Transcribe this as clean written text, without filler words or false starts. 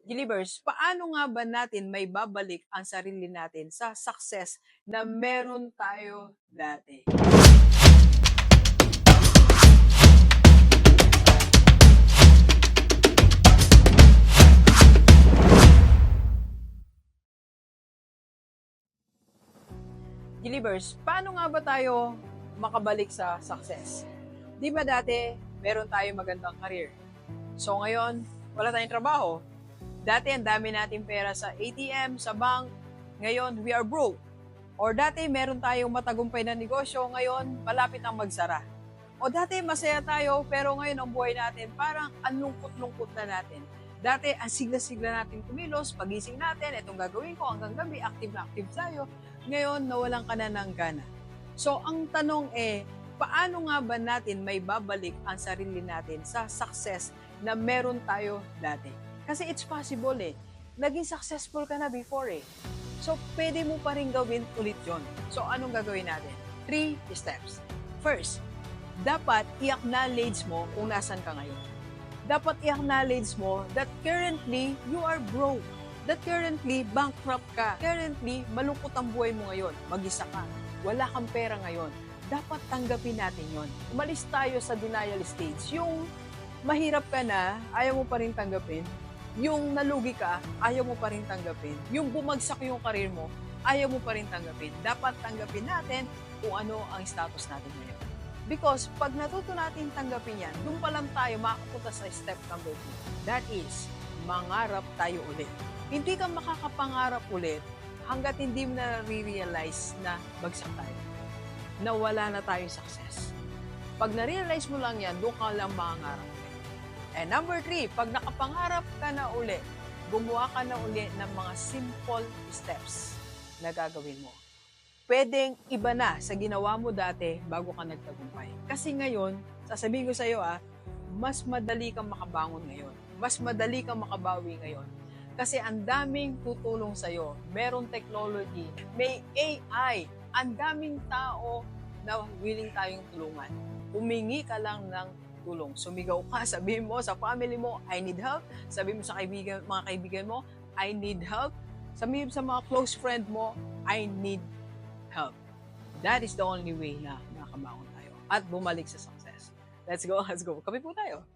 Delivers, paano nga ba natin may babalik ang sarili natin sa success na meron tayo dati? Delivers, paano nga ba tayo makabalik sa success? Di ba dati, meron tayong magandang career? So ngayon, wala tayong trabaho. Dati, ang dami nating pera sa ATM, sa bank. Ngayon, we are broke. Or dati, meron tayong matagumpay na negosyo. Ngayon, malapit ang magsara. O dati, masaya tayo, pero ngayon ang buhay natin, parang ang lungkot-lungkot na natin. Dati, ang sigla-sigla natin kumilos, pagising natin, itong gagawin ko hanggang gabi, active na active tayo. Ngayon, nawalan ka na ng gana. So, ang tanong paano nga ba natin may babalik ang sarili natin sa success na meron tayo dati? Kasi it's possible Naging successful ka na before So, pwede mo pa rin gawin ulit yon. So, anong gagawin natin? 3 steps. First, dapat i-acknowledge mo kung nasan ka ngayon. Dapat i-acknowledge mo that currently, you are broke. That currently, bankrupt ka. Currently, malungkot ang buhay mo ngayon. Mag-isa ka. Wala kang pera ngayon. Dapat tanggapin natin yon. Umalis tayo sa denial stage. Yung mahirap ka na, ayaw mo pa rin tanggapin. Yung nalugi ka, ayaw mo pa rin tanggapin. Yung bumagsak yung karir mo, ayaw mo pa rin tanggapin. Dapat tanggapin natin kung ano ang status natin ngayon. Because pag natuto natin tanggapin yan, doon pa lang tayo makapunta sa step number 2. That is, mangarap tayo ulit. Hindi ka makakapangarap ulit hanggat hindi mo na-realize na bagsak tayo. Na wala na tayong success. Pag na-realize mo lang yan, doon ka lang mangarap. And number 3, pag nakapangarap ka na uli, gumawa ka na uli ng mga simple steps na gagawin mo. Pwedeng iba na sa ginawa mo dati bago ka nagtagumpay. Kasi ngayon, sasabihin ko sa iyo mas madali kang makabangon ngayon. Mas madali kang makabawi ngayon. Kasi ang daming tutulong sa iyo. Merong technology, may AI, ang daming tao na willing tayong tulungan. Humingi ka lang ng tulong. Sumigaw ka, sabihin mo sa family mo, I need help. Sabihin mo sa mga kaibigan mo, I need help. Sabihin mo sa mga close friend mo, I need help. That is the only way na makabangon tayo at bumalik sa success. Let's go. Kape po tayo.